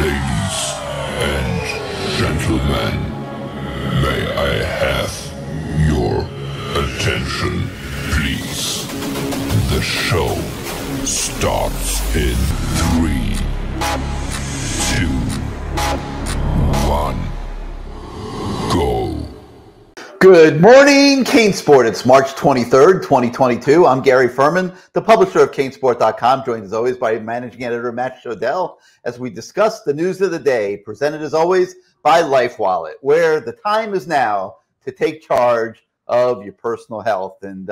Ladies and gentlemen, may I have your attention, please? The show starts in 3, 2, 1, go. Good morning, CaneSport. It's March 23rd, 2022. I'm Gary Ferman, the publisher of CaneSport.com, joined as always by managing editor Matt Shodell as we discuss the news of the day, presented as always by LifeWallet, where the time is now to take charge of your personal health. And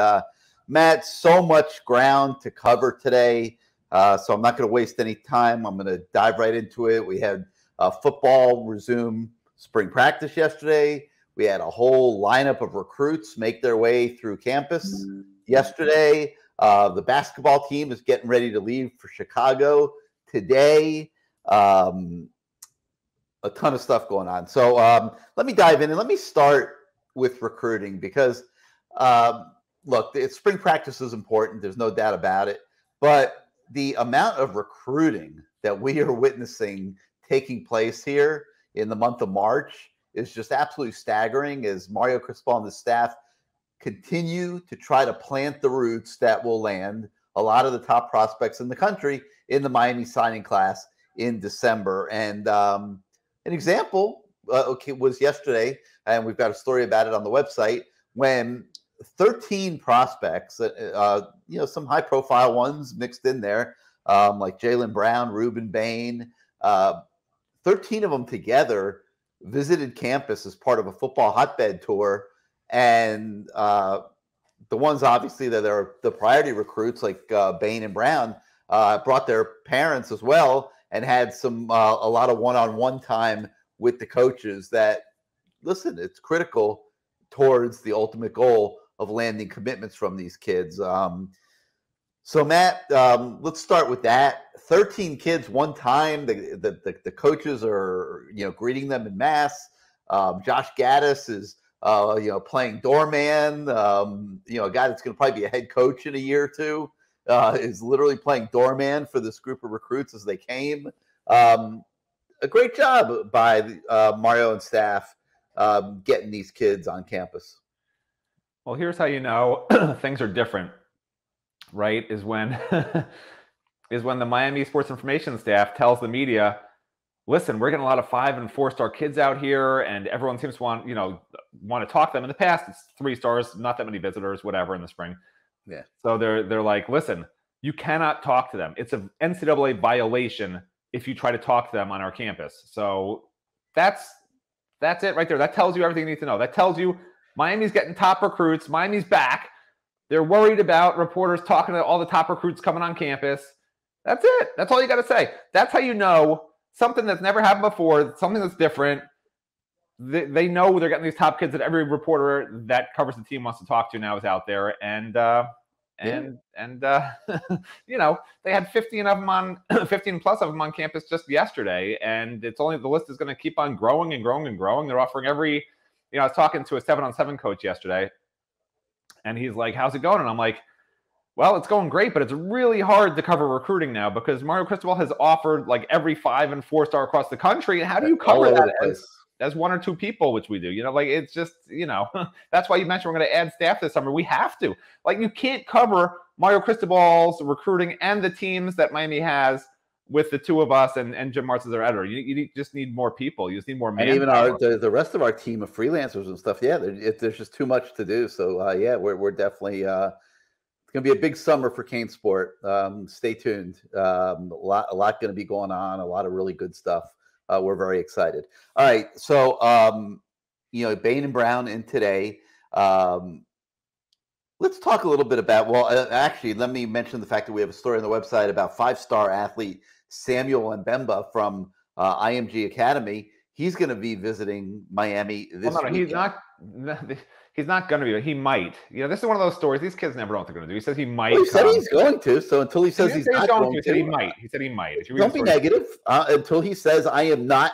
Matt, so much ground to cover today, so I'm not going to waste any time. I'm going to dive right into it. We had football resume spring practice yesterday. We had a whole lineup of recruits make their way through campus yesterday. The basketball team is getting ready to leave for Chicago today. A ton of stuff going on. So let me dive in and let me start with recruiting because, look, spring practice is important. There's no doubt about it. But the amount of recruiting that we are witnessing taking place here in the month of March is just absolutely staggering as Mario Cristobal and the staff continue to try to plant the roots that will land a lot of the top prospects in the country in the Miami signing class in December. And an example was yesterday, and we've got a story about it on the website, when 13 prospects, some high-profile ones mixed in there, like Jaylen Brown, Ruben Bain, 13 of them together visited campus as part of a football hotbed tour. And the ones obviously that are the priority recruits like Bain and Brown brought their parents as well and had a lot of one-on-one time with the coaches that, listen, it's critical towards the ultimate goal of landing commitments from these kids. So Matt, let's start with that. 13 kids one time. The coaches are greeting them en masse. Josh Gaddis is playing doorman. A guy that's going to probably be a head coach in a year or two is literally playing doorman for this group of recruits as they came. A great job by Mario and staff getting these kids on campus. Well, here's how you know things are different. Right, is when the Miami Sports Information staff tells the media, listen, we're getting a lot of 5- and 4-star kids out here, and everyone seems to want to talk to them. In the past, it's 3 stars, not that many visitors, whatever, in the spring. Yeah. So they're like, listen, you cannot talk to them. It's an NCAA violation if you try to talk to them on our campus. So that's it right there. That tells you everything you need to know. That tells you Miami's getting top recruits. Miami's back. They're worried about reporters talking to all the top recruits coming on campus. That's it. That's all you got to say. That's how you know something that's never happened before, something that's different. They know they're getting these top kids that every reporter that covers the team wants to talk to now is out there. And they had 15 plus of them on campus just yesterday. And it's only, the list is going to keep on growing and growing and growing. They're offering every, I was talking to a 7-on-7 coach yesterday. And he's like, how's it going? And I'm like, well, it's going great, but it's really hard to cover recruiting now because Mario Cristobal has offered like every 5- and 4-star across the country. And how do you cover that as 1 or 2 people, which we do? It's just, that's why you mentioned we're going to add staff this summer. We have to. You can't cover Mario Cristobal's recruiting and the teams that Miami has with the 2 of us and Jim Martz as our editor. You just need more people. You just need more manpower. And even the rest of our team of freelancers and stuff, there's just too much to do. So, we're definitely it's going to be a big summer for CaneSport. Stay tuned. A lot going to be going on, a lot of really good stuff. We're very excited. All right, so, Bain and Brown in today. Let's talk a little bit about, actually, let me mention the fact that we have a story on the website about 5-star athlete Samuel Mbemba from IMG Academy. He's going to be visiting Miami this weekend. He's not going to be. He might. This is one of those stories. These kids never know what they're going to do. He says he might. Well, he said he's going to. So until he says he's not going to, he said he might. He said he might. Don't be negative until he says I am not.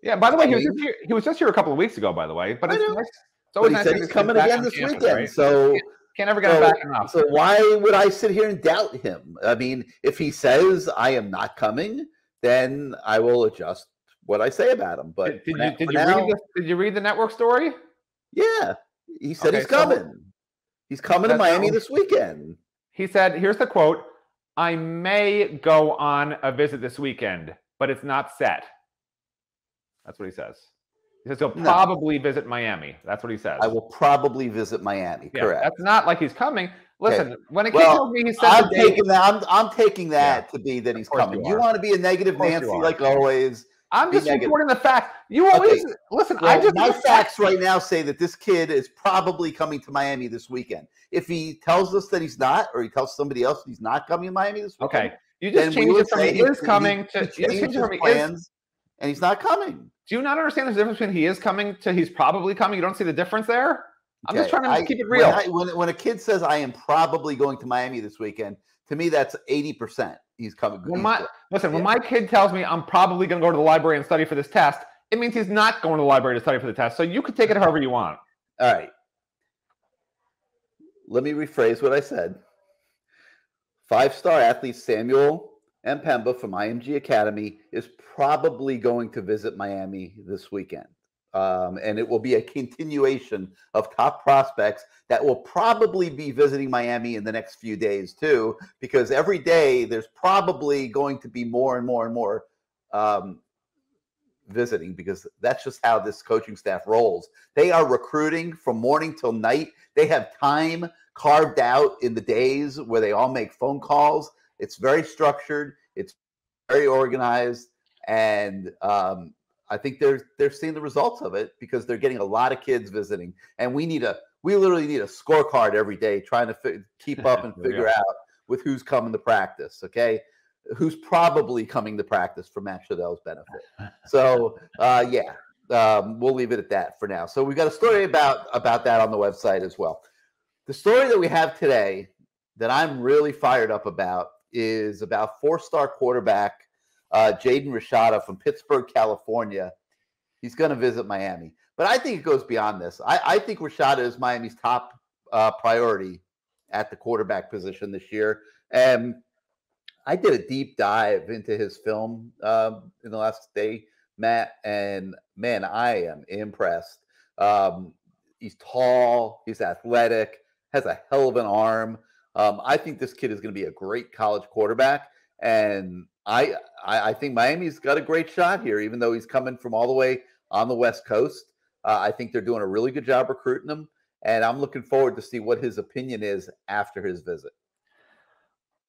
Yeah. By the way, he was just here a couple of weeks ago. By the way, but it's nice. But he said he's coming again this weekend. Right? So can't ever get him back enough. So why would I sit here and doubt him? I mean, if he says I am not coming, then I will adjust what I say about him. But did you read the network story? Yeah, he said he's coming. He's coming to Miami this weekend. He said, here's the quote: "I may go on a visit this weekend, but it's not set." That's what he says. He says he'll probably visit Miami. That's what he says. I will probably visit Miami. Yeah, correct. That's not like he's coming. Listen, when a kid tells me he said I'm taking that to be that he's coming. You want to be a negative Nancy like always. I'm just reporting the fact. You always listen. Well, my facts right now say that this kid is probably coming to Miami this weekend. If he tells us that he's not, or he tells somebody else he's not coming to Miami this weekend, okay, you just changed it from he is coming to you just changed it from he is, and he's not coming. Do you not understand the difference between he is coming to he's probably coming? You don't see the difference there? I'm just trying to keep it real. When a kid says I am probably going to Miami this weekend, to me that's 80%. He's coming. When my kid tells me I'm probably going to go to the library and study for this test, it means he's not going to the library to study for the test. So you could take it however you want. All right. Let me rephrase what I said. 5-star athlete Samuel Mpemba from IMG Academy is probably going to visit Miami this weekend. And it will be a continuation of top prospects that will probably be visiting Miami in the next few days too, because every day there's probably going to be more and more and more visiting, because that's just how this coaching staff rolls. They are recruiting from morning till night. They have time carved out in the days where they all make phone calls. It's very structured. It's very organized. And I think they're seeing the results of it, because they're getting a lot of kids visiting, and we literally need a scorecard every day trying to keep up and figure out with who's coming to practice. Okay, who's probably coming to practice for Matt Shodell's benefit. So we'll leave it at that for now. So we've got a story about that on the website as well. The story that we have today that I'm really fired up about is about 4-star quarterback Jaden Rashada from Pittsburgh, California. He's going to visit Miami. But I think it goes beyond this. I think Rashada is Miami's top priority at the quarterback position this year. And I did a deep dive into his film in the last day, Matt, and man, I am impressed. He's tall, he's athletic, has a hell of an arm. I think this kid is going to be a great college quarterback. And I think Miami's got a great shot here, even though he's coming from all the way on the West Coast. I think they're doing a really good job recruiting him, and I'm looking forward to see what his opinion is after his visit.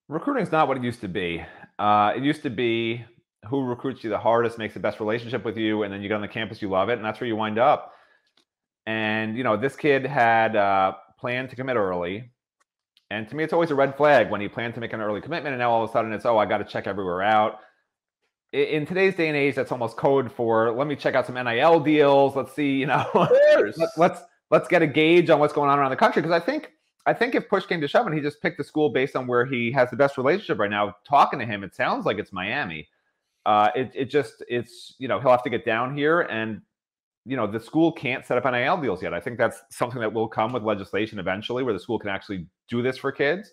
Recruiting is not what it used to be. It used to be who recruits you the hardest, makes the best relationship with you, and then you get on the campus, you love it, and that's where you wind up. And, this kid had planned to commit early. And to me, it's always a red flag when he planned to make an early commitment, and now all of a sudden it's, I got to check everywhere out. In today's day and age, that's almost code for, let me check out some NIL deals. Let's see, let's get a gauge on what's going on around the country. Because I think if push came to shove and he just picked the school based on where he has the best relationship right now, talking to him, it sounds like it's Miami. It's he'll have to get down here, and the school can't set up NIL deals yet. I think that's something that will come with legislation eventually, where the school can actually do this for kids.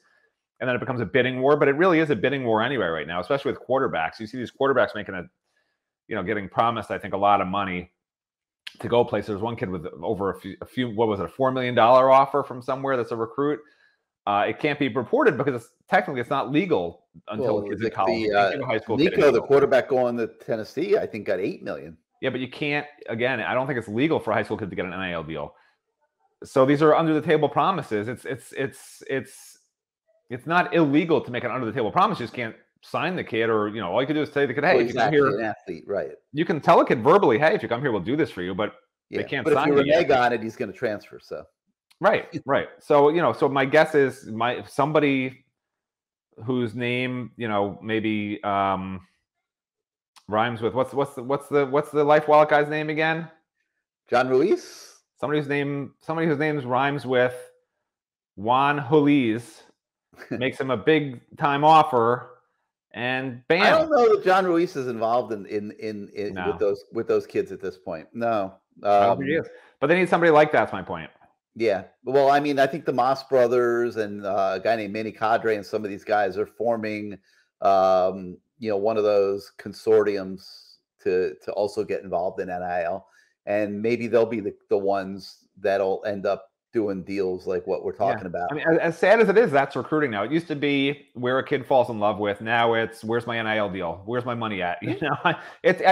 And then it becomes a bidding war, but it really is a bidding war anyway right now, especially with quarterbacks. You see these quarterbacks making getting promised, I think, a lot of money to go places. There's one kid with over a few, what was it, a $4 million offer from somewhere that's a recruit. It can't be reported because technically it's not legal until the kids in college. High school Nico, the quarterback going to Tennessee, I think got $8 million. Yeah, but you can't, again, I don't think it's legal for a high school kid to get an NIL deal. So these are under the table promises. It's not illegal to make an under the table promise. You just can't sign the kid, or all you can do is say to the kid, hey, if you come here, an athlete, right? You can tell a kid verbally, hey, if you come here, we'll do this for you, but they can't sign it. But if you're renege on it, he's going to transfer. So right. So so my guess is somebody whose name maybe rhymes with what's the Life Wallet guy's name again? John Ruiz. Somebody whose names rhymes with Juan Juliz makes him a big time offer, and bam. I don't know that John Ruiz is involved with those kids at this point. No, I don't think he is. But they need somebody like that. That's my point. Yeah. Well, I mean, I think the Moss brothers and a guy named Manny Cadre and some of these guys are forming one of those consortiums to also get involved in NIL, and maybe they'll be the ones that'll end up doing deals like what we're talking about. I mean, as sad as it is, that's recruiting now. It used to be where a kid falls in love with. Now it's where's my NIL deal? Where's my money at? I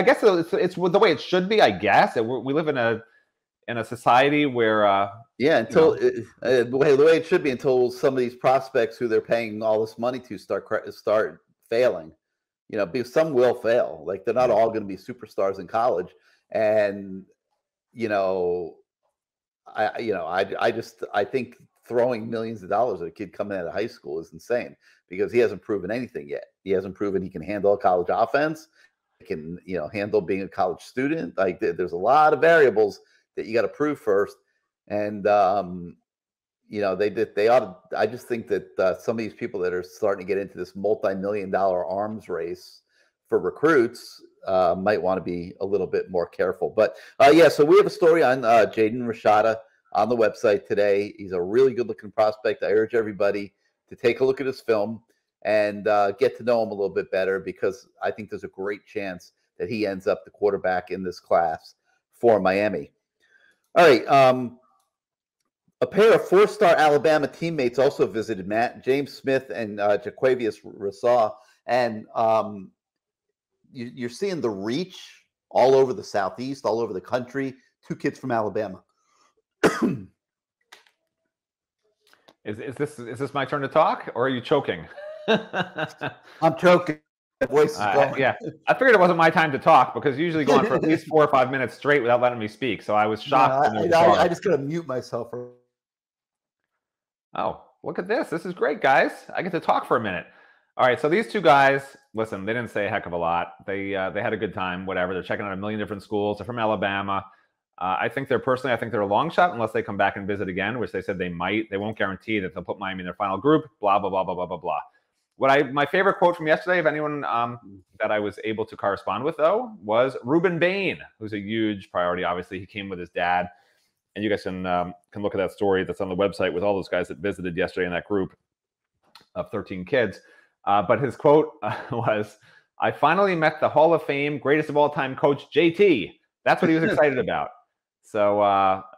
guess it's the way it should be. I guess we live in a society where until the way it should be, until some of these prospects who they're paying all this money to start failing. Because some will fail. Like they're not all going to be superstars in college, and I think throwing millions of dollars at a kid coming out of high school is insane because he hasn't proven anything yet. He hasn't proven he can handle a college offense. He can, handle being a college student. Like there's a lot of variables that you got to prove first. And, they ought to, I just think that some of these people that are starting to get into this multi-million-dollar arms race for recruits might want to be a little bit more careful. But so we have a story on Jaden Rashada on the website today. He's a really good-looking prospect. I urge everybody to take a look at his film and get to know him a little bit better because I think there's a great chance that he ends up the quarterback in this class for Miami. All right. A pair of four-star Alabama teammates also visited Matt, James Smith and Jaquavius Rasaw. And you're seeing the reach all over the Southeast, all over the country. Two kids from Alabama. Is this my turn to talk, or are you choking? I'm choking. My voice is going. Yeah, I figured it wasn't my time to talk because usually go on for at least 4 or 5 minutes straight without letting me speak. So I was shocked. I just gotta mute myself. Oh, look at this. This is great, guys. I get to talk for a minute. All right, so these two guys, listen, they didn't say a heck of a lot. They had a good time, whatever. They're checking out a million different schools. They're from Alabama. I think they're a long shot unless they come back and visit again, which they said they might. They won't guarantee that they'll put Miami in their final group, blah, blah, blah, blah, blah, blah, blah. My favorite quote from yesterday, of anyone that I was able to correspond with, though, was Ruben Bain, who's a huge priority. Obviously, he came with his dad. And you guys can look at that story that's on the website with all those guys that visited yesterday in that group of 13 kids. But his quote was, "I finally met the Hall of Fame greatest of all time coach JT." That's what he was excited about. So,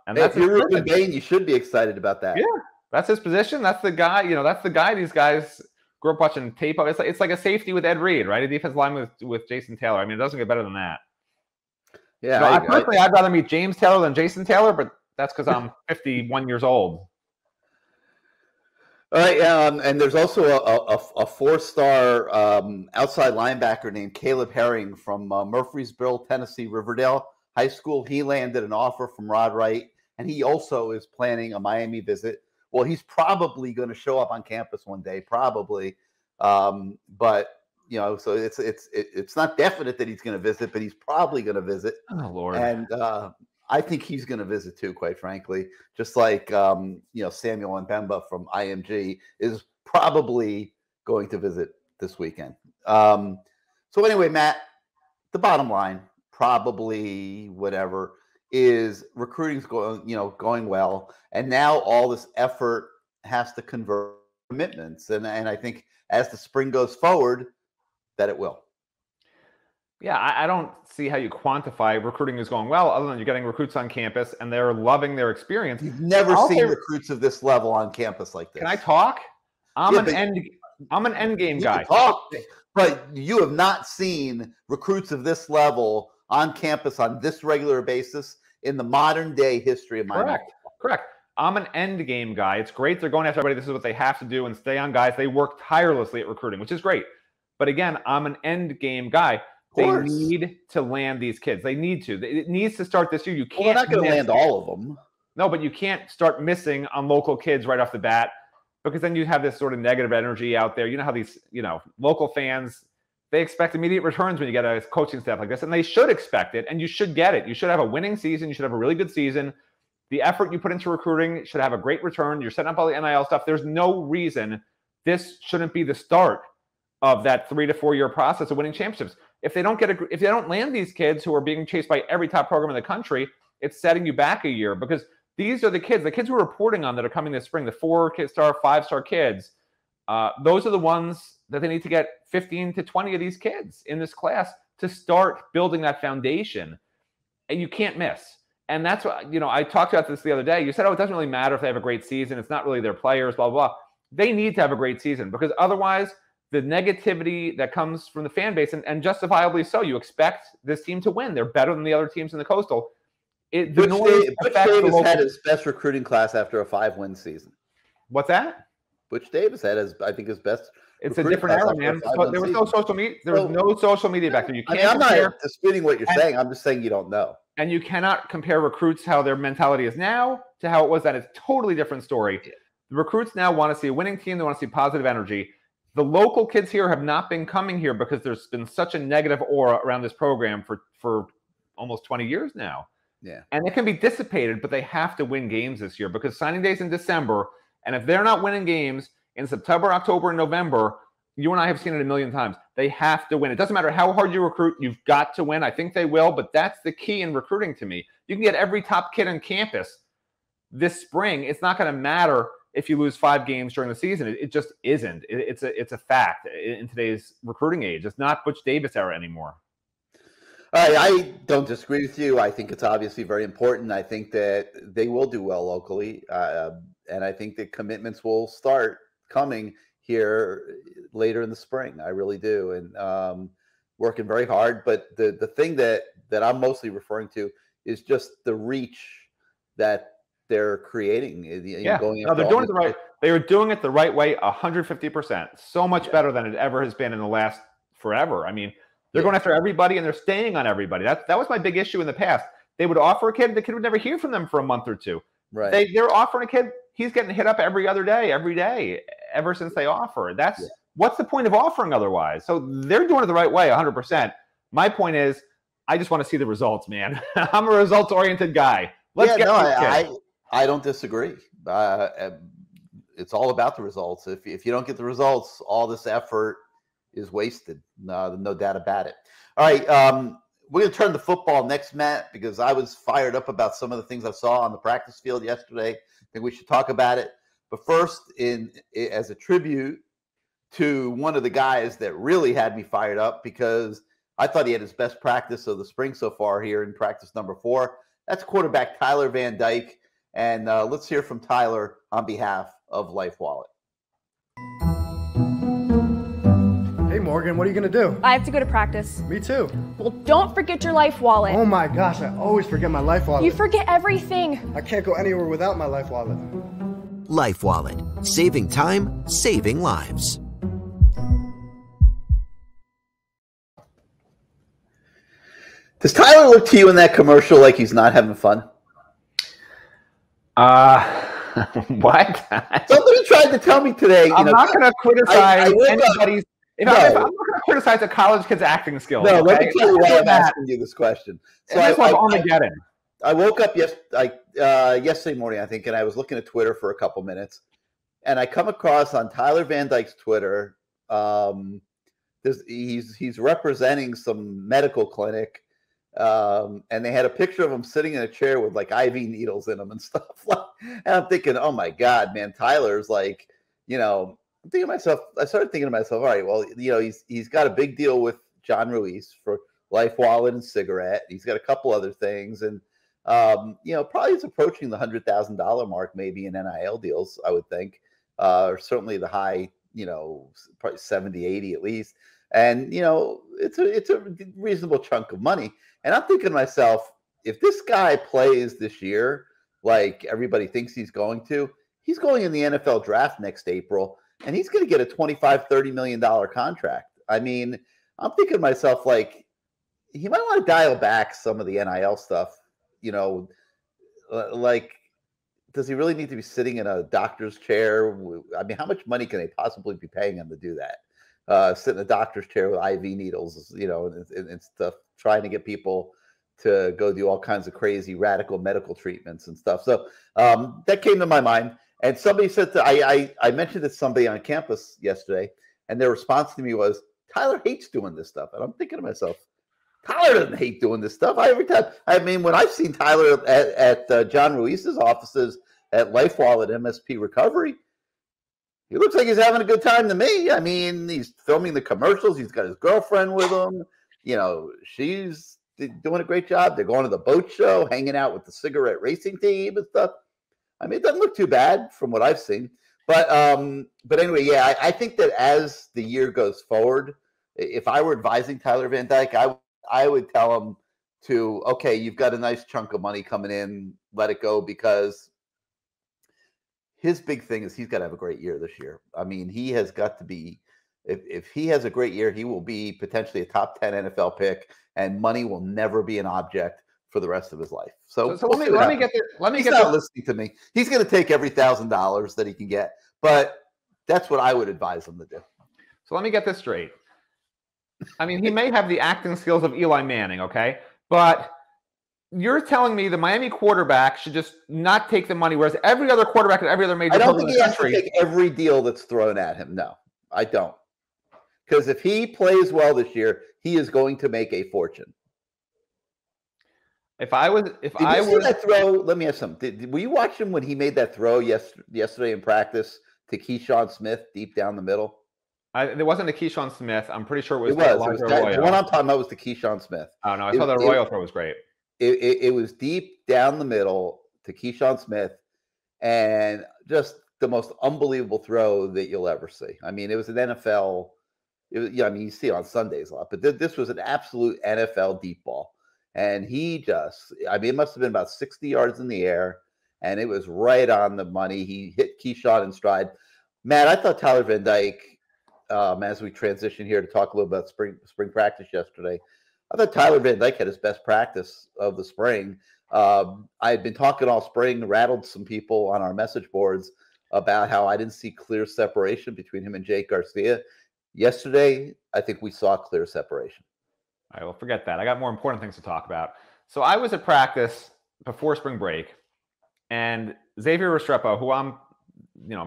and that's if you're Ruben Bain, you should be excited about that. Yeah, that's his position. That's the guy. That's the guy. These guys grew up watching tape of. It's like a safety with Ed Reed, right? A defensive line with Jason Taylor. I mean, it doesn't get better than that. Yeah, I'd rather meet James Taylor than Jason Taylor, but that's because I'm 51 years old. All right, and there's also a four-star outside linebacker named Caleb Herring from Murfreesboro, Tennessee, Riverdale High School. He landed an offer from Rod Wright, and he also is planning a Miami visit. Well, he's probably going to show up on campus one day, probably. But so it's not definite that he's going to visit, but he's probably going to visit. Oh Lord! And I think he's going to visit too, quite frankly. Just like Samuel Mbemba from IMG is probably going to visit this weekend. So anyway, Matt, the bottom line, probably whatever, is recruiting's going well, and now all this effort has to convert commitments, and I think as the spring goes forward, that it will. Yeah, I don't see how you quantify recruiting is going well other than you're getting recruits on campus and they're loving their experience. You've never seen recruits of this level on campus like this. Can I talk? I'm an end game guy. Talk, but you have not seen recruits of this level on campus on this regular basis in the modern day history of Miami. Correct. I'm an end game guy. It's great. They're going after everybody. This is what they have to do and stay on guys. They work tirelessly at recruiting, which is great. But again, I'm an end game guy. They need to land these kids. They need to. It needs to start this year. You can't. We're not going to land all of them. No, but you can't start missing on local kids right off the bat because then you have this sort of negative energy out there. You know how these, local fans, they expect immediate returns when you get a coaching staff like this, and they should expect it, and you should get it. You should have a winning season. You should have a really good season. The effort you put into recruiting should have a great return. You're setting up all the NIL stuff. There's no reason this shouldn't be the start of that 3 to 4 year process of winning championships. If they don't land these kids who are being chased by every top program in the country, it's setting you back a year because these are the kids we're reporting on that are coming this spring, the 4-star, 5-star kids. Those are the ones that they need to get 15 to 20 of these kids in this class to start building that foundation. And you can't miss. And that's what, I talked about this the other day. You said, it doesn't really matter if they have a great season. It's not really their players, blah, blah, blah. They need to have a great season because otherwise the negativity that comes from the fan base, and justifiably so, you expect this team to win. They're better than the other teams in the Coastal. Butch Davis had his best recruiting class after a 5-win season. What's that? Butch Davis had, I think, his best. It's a different era, man. But there was no social media. There was no social media back then. You can't. I'm not disputing what you're saying. I'm just saying you don't know. And you cannot compare recruits how their mentality is now to how it was then. It's a totally different story. Yeah. The recruits now want to see a winning team. They want to see positive energy. The local kids here have not been coming here because there's been such a negative aura around this program for almost 20 years now. Yeah. And it can be dissipated, but they have to win games this year because signing day's in December. And if they're not winning games in September, October, and November, you and I have seen it a million times. They have to win. It doesn't matter how hard you recruit. You've got to win. I think they will, but that's the key in recruiting to me. You can get every top kid on campus this spring. It's not going to matter if you lose 5 games during the season. It just isn't. It's a fact in today's recruiting age. It's not Butch Davis era anymore. I don't disagree with you. I think it's obviously very important. I think that they will do well locally, and I think that commitments will start coming here later in the spring. I really do, and working very hard. But the thing that I'm mostly referring to is just the reach that they're creating. Going no, they're doing it the right. They are doing it the right way, 150%. So much better than it ever has been in the last forever. I mean, they're going after everybody and they're staying on everybody. That was my big issue in the past. They would offer a kid, the kid would never hear from them for a month or two. Right. They're offering a kid. He's getting hit up every day, ever since they offer. What's the point of offering otherwise? So they're doing it the right way, 100%. My point is, I just want to see the results, man. I'm a results-oriented guy. I don't disagree. It's all about the results. If you don't get the results, all this effort is wasted. No doubt about it. All right, we're going to turn to football next, Matt, because I was fired up about some of the things I saw on the practice field yesterday. I think we should talk about it. But first, as a tribute to one of the guys that really had me fired up, because I thought he had his best practice of the spring so far here in practice number 4. That's quarterback Tyler Van Dyke. And let's hear from Tyler on behalf of Life Wallet. Hey, Morgan, what are you going to do? I have to go to practice. Me too. Well, don't forget your Life Wallet. Oh my gosh, I always forget my Life Wallet. You forget everything. I can't go anywhere without my Life Wallet. Life Wallet. Saving time, saving lives. Does Tyler look to you in that commercial like he's not having fun? What? Somebody tried to tell me today. I'm not going to criticize anybody's. I'm not going to criticize a college kid's acting skills. No, let me tell you why I'm asking you this question. So Armageddon. I woke up yesterday morning, I think, and I was looking at Twitter for a couple minutes, and I come across on Tyler Van Dyke's Twitter. He's representing some medical clinic. And they had a picture of him sitting in a chair with like IV needles in him and stuff. And I'm thinking, oh my God, man, Tyler's like, I'm thinking to myself, I started thinking to myself, all right, well, he's got a big deal with John Ruiz for Life Wallet and cigarette. He's got a couple other things. And, probably he's approaching the $100,000 mark, maybe in NIL deals, I would think, or certainly the high, probably 70, 80 at least. And, it's a reasonable chunk of money. And I'm thinking to myself, if this guy plays this year like everybody thinks he's going to, he's going in the NFL draft next April, and he's going to get a $25-30 million contract. I mean, I'm thinking to myself, like, he might want to dial back some of the NIL stuff. Like, does he really need to be sitting in a doctor's chair? I mean, how much money can they possibly be paying him to do that? Sit in a doctor's chair with IV needles, and stuff, trying to get people to go do all kinds of crazy radical medical treatments and stuff. So that came to my mind. And somebody said I mentioned it to somebody on campus yesterday, and their response to me was, Tyler hates doing this stuff. And I'm thinking to myself, Tyler doesn't hate doing this stuff. When I've seen Tyler at John Ruiz's offices at Life Wallet MSP Recovery, He looks like he's having a good time to me. I mean, he's filming the commercials. He's got his girlfriend with him. You know, she's doing a great job. They're going to the boat show, hanging out with the cigarette racing team and stuff. I mean, it doesn't look too bad from what I've seen. But anyway, yeah, I think that as the year goes forward, if I were advising Tyler Van Dyke, I would tell him to, okay, you've got a nice chunk of money coming in, let it go, because his big thing is he's got to have a great year this year. I mean, he has got to be, if he has a great year, he will be potentially a top 10 NFL pick, and money will never be an object for the rest of his life. So let me get He's not listening to me. He's going to take every $1,000 that he can get, but that's what I would advise him to do. So let me get this straight. I mean, he may have the acting skills of Eli Manning, okay? But you're telling me the Miami quarterback should just not take the money, whereas every other quarterback at every other major I don't club think in he the has to country. take every deal that's thrown at him. No, I don't. Because if he plays well this year, he is going to make a fortune. If I was that throw, let me ask something. Were you watching when he made that throw yesterday in practice to Keyshawn Smith deep down the middle? There wasn't a Keyshawn Smith. I'm pretty sure it was. The one I'm talking about was the Keyshawn Smith. Oh no, I saw the Arroyo throw was great. It was deep down the middle to Keyshawn Smith, and just the most unbelievable throw that you'll ever see. I mean, it was an NFL. I mean, you see it on Sundays a lot, but this was an absolute NFL deep ball. And it must have been about 60 yards in the air, and it was right on the money. He hit Keyshawn in stride. Matt, I thought Tyler Van Dyke, as we transition here to talk a little about spring practice yesterday, I thought Tyler Van Dyke had his best practice of the spring. I had been talking all spring, rattled some people on our message boards about how I didn't see clear separation between him and Jake Garcia. Yesterday, I think we saw clear separation. All right, well, forget that. I got more important things to talk about. So I was at practice before spring break, and Xavier Restrepo, who I'm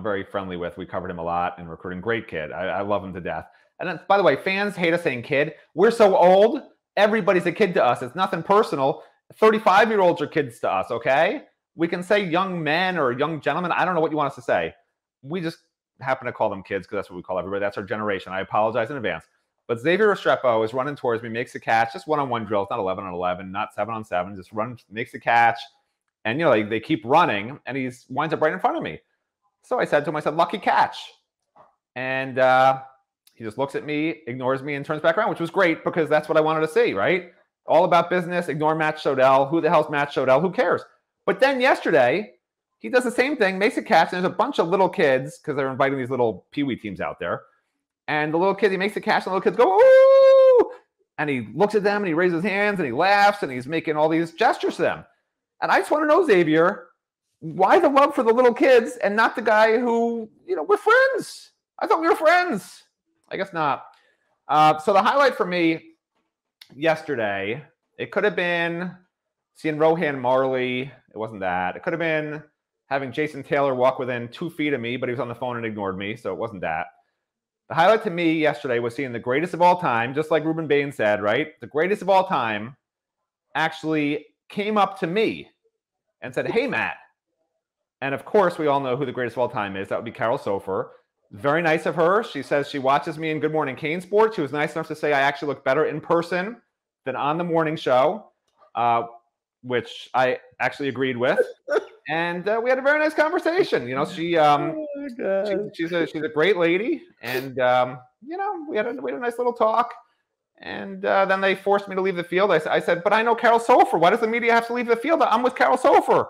very friendly with. We covered him a lot in recruiting. Great kid. I love him to death. And then, by the way, fans hate us saying kid. We're so old. Everybody's a kid to us. It's nothing personal. 35-year-olds are kids to us, okay? We can say young men or young gentlemen. I don't know what you want us to say. We just happen to call them kids because that's what we call everybody. That's our generation. I apologize in advance. But Xavier Restrepo is running towards me, makes a catch, just one-on-one drills, not 11-on-11, not 7-on-7, just makes a catch. And, they keep running, and he winds up right in front of me. So I said to him, lucky catch. And he just looks at me, ignores me, and turns back around, which was great because that's what I wanted to see, right? All about business, ignore Matt Shodell. Who the hell's Matt Shodell? Who cares? But then yesterday, he does the same thing, makes a catch, and there's a bunch of little kids because they're inviting these little peewee teams out there. And the little kid, he makes a catch, and the little kids go, ooh! And he looks at them, and he raises his hands, and he laughs, and he's making all these gestures to them. And I just want to know, Xavier, why the love for the little kids and not the guy who, we're friends? I thought we were friends. I guess not. So the highlight for me yesterday, it could have been seeing Rohan Marley. It wasn't that. It could have been having Jason Taylor walk within 2 feet of me, but he was on the phone and ignored me, so it wasn't that. The highlight to me yesterday was seeing the greatest of all time, just like Ruben Bain said, right? The greatest of all time actually came up to me and said, hey, Matt. And, of course, we all know who the greatest of all time is. That would be Carol Sofer. Very nice of her. She says she watches me in Good Morning CaneSport. She was nice enough to say I actually look better in person than on the morning show, which I actually agreed with. And we had a very nice conversation. She's a great lady, and we had a nice little talk. And then they forced me to leave the field. I said, but I know Carol Sofer. Why does the media have to leave the field? I'm with Carol Sofer.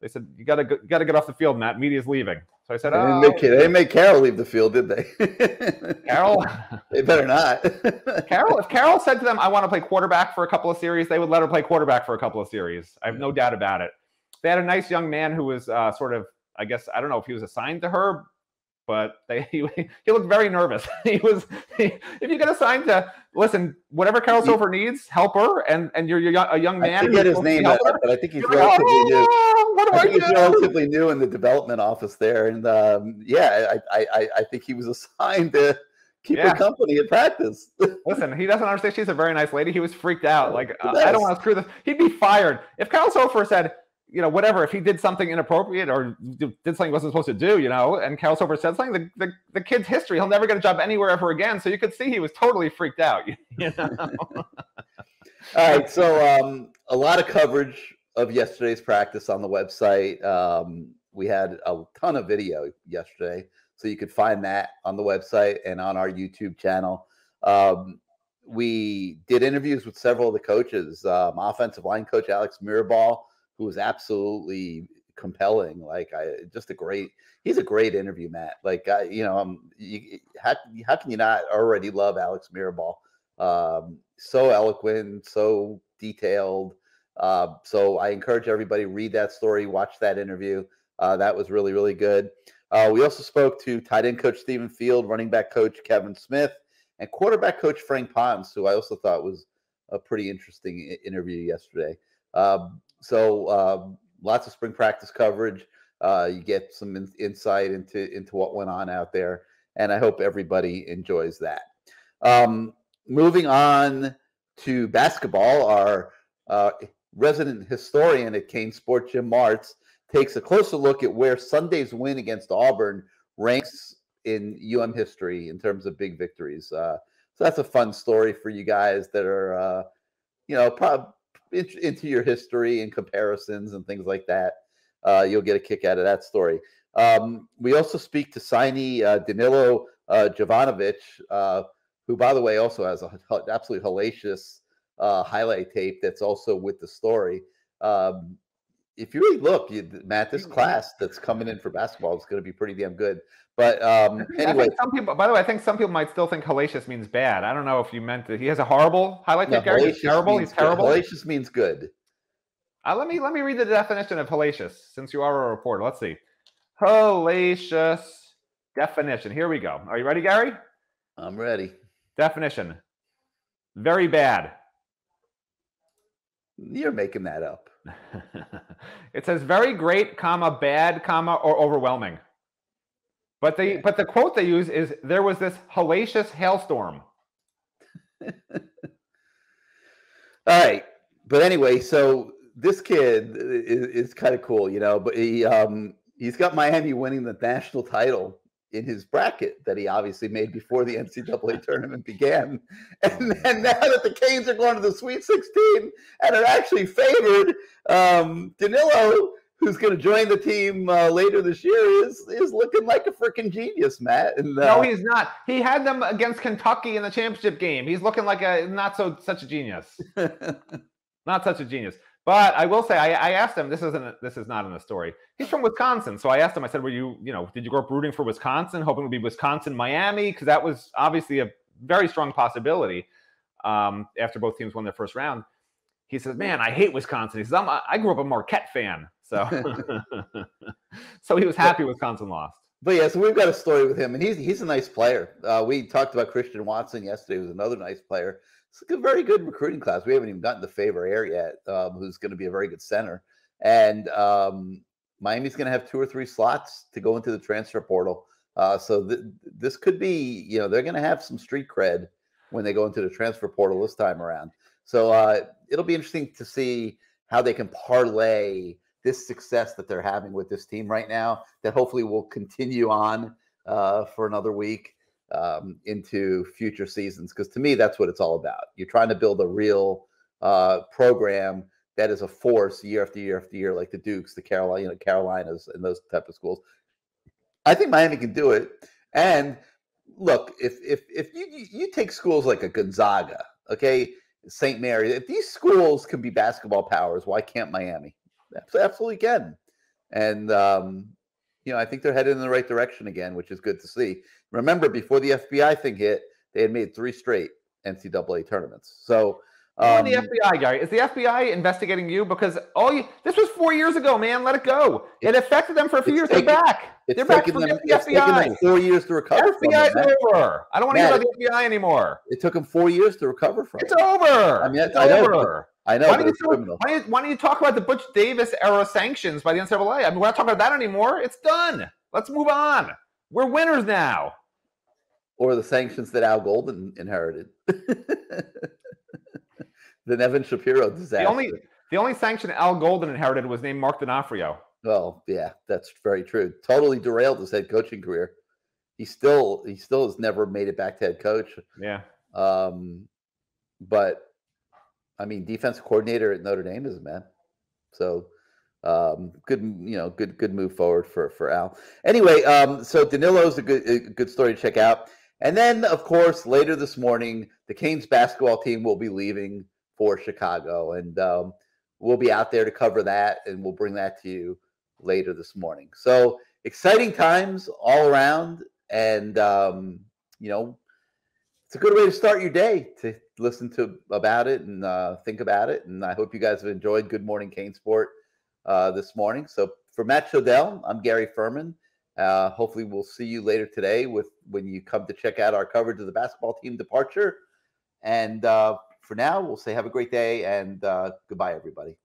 They said, you got to get off the field, Matt. Media's leaving. So I said, They didn't make Carol leave the field, did they? Carol? They better not. If Carol said to them, I want to play quarterback for a couple of series, they would let her play quarterback for a couple of series. I have no doubt about it. They had a nice young man who was sort of, I guess, I don't know if he was assigned to her, but he looked very nervous. If you get assigned to, listen, whatever Carol Sofer needs, help her, and you're a young man. I forget his name, but I think he's relatively new. He's relatively new in the development office there. And I think he was assigned to keep her company at practice. Listen, he doesn't understand. She's a very nice lady. He was freaked out. Like, I don't want to screw this. He'd be fired. If Carol Sofer said, whatever, if he did something inappropriate or did something he wasn't supposed to do, and Carol Silver said something, the kid's history, he'll never get a job anywhere ever again. So you could see he was totally freaked out. All right, so a lot of coverage of yesterday's practice on the website. We had a ton of video yesterday, so you could find that on the website and on our YouTube channel. We did interviews with several of the coaches. Offensive line coach Alex Mirabal, who was absolutely compelling. He's a great interview, Matt. How can you not already love Alex Mirabal? So eloquent, so detailed. So I encourage everybody to read that story, watch that interview. That was really, really good. We also spoke to tight end coach Stephen Field, running back coach Kevin Smith, and quarterback coach Frank Pons, who I also thought was a pretty interesting interview yesterday. So lots of spring practice coverage. You get some insight into what went on out there, and I hope everybody enjoys that. Moving on to basketball, our resident historian at CaneSport, Jim Martz, takes a closer look at where Sunday's win against Auburn ranks in history in terms of big victories. So that's a fun story for you guys that are, probably into your history and comparisons and things like that. You'll get a kick out of that story. We also speak to signee Danilo Jovanovic, who, by the way, also has an absolutely hellacious highlight tape that's also with the story. If you really look, Matt, this class that's coming in for basketball is going to be pretty damn good. But anyway, I think some people might still think hellacious means bad. I don't know if you meant that he has a horrible highlight tape. Gary, he's terrible. He's terrible. Hellacious means good. Let me read the definition of hellacious, since you are a reporter. Let's see. Hellacious definition. Here we go. Are you ready, Gary? I'm ready. Definition: very bad. You're making that up. It says very great, bad, or overwhelming. But the quote they use is, there was this hellacious hailstorm. All right. But anyway, so this kid is kind of cool, but he's got Miami winning the national title in his bracket that he obviously made before the NCAA tournament began. And then now that the Canes are going to the Sweet 16 and are actually favored, Danilo, who's going to join the team later this year, is looking like a freaking genius, Matt. And, no, he's not. He had them against Kentucky in the championship game. He's looking like such a genius. Not such a genius. But I will say, I asked him, this is not in the story. He's from Wisconsin. So I asked him, I said, did you grow up rooting for Wisconsin, hoping it would be Wisconsin, Miami? Because that was obviously a very strong possibility after both teams won their first round. He says, man, I hate Wisconsin. He says, I grew up a Marquette fan. So, so he was happy Wisconsin lost. But yeah, so we've got a story with him, and he's a nice player. We talked about Christian Watson yesterday, who's another nice player. It's a very good recruiting class. We haven't even gotten to Favor Air yet, who's going to be a very good center. And Miami's going to have 2 or 3 slots to go into the transfer portal. So this could be, they're going to have some street cred when they go into the transfer portal this time around. So it'll be interesting to see how they can parlay this success that they're having with this team right now, that hopefully will continue on for another week into future seasons. Because to me, that's what it's all about. You're trying to build a real program that is a force year after year after year, like the Dukes, the Carolinas, and those type of schools. I think Miami can do it. And look, if you take schools like a Gonzaga, okay, St. Mary, if these schools can be basketball powers, why can't Miami? Absolutely can. And I think they're headed in the right direction again, which is good to see. Remember, before the FBI thing hit, they had made 3 straight NCAA tournaments. So the FBI, Gary, is the FBI investigating you? Because this was 4 years ago, man. Let it go. It affected them for a few years. They're back. They're back. Forget the FBI. Them 4 years to recover. FBI's over. I don't want to hear about the FBI anymore. It took them 4 years to recover from. It's over. I mean, it's over. I know. Why don't you talk about the Butch Davis era sanctions by the NCAA? I mean, we're not talking about that anymore. It's done. Let's move on. We're winners now. Or the sanctions that Al Golden inherited. The Nevin Shapiro disaster. The only sanction Al Golden inherited was named Mark D'Onofrio. Well, yeah, that's very true. Totally derailed his head coaching career. He still has never made it back to head coach. Yeah. But I mean, defensive coordinator at Notre Dame is a man. So good move forward for Al. Anyway, so Danilo's a good story to check out. And then, of course, later this morning, the Canes basketball team will be leaving for Chicago, and we'll be out there to cover that, and we'll bring that to you later this morning. So exciting times all around, and it's a good way to start your day to listen about it and think about it. And I hope you guys have enjoyed Good Morning CaneSport this morning. So for Matt Shodell, I'm Gary Ferman. Hopefully we'll see you later today when you come to check out our coverage of the basketball team departure. And for now, we'll say have a great day and goodbye, everybody.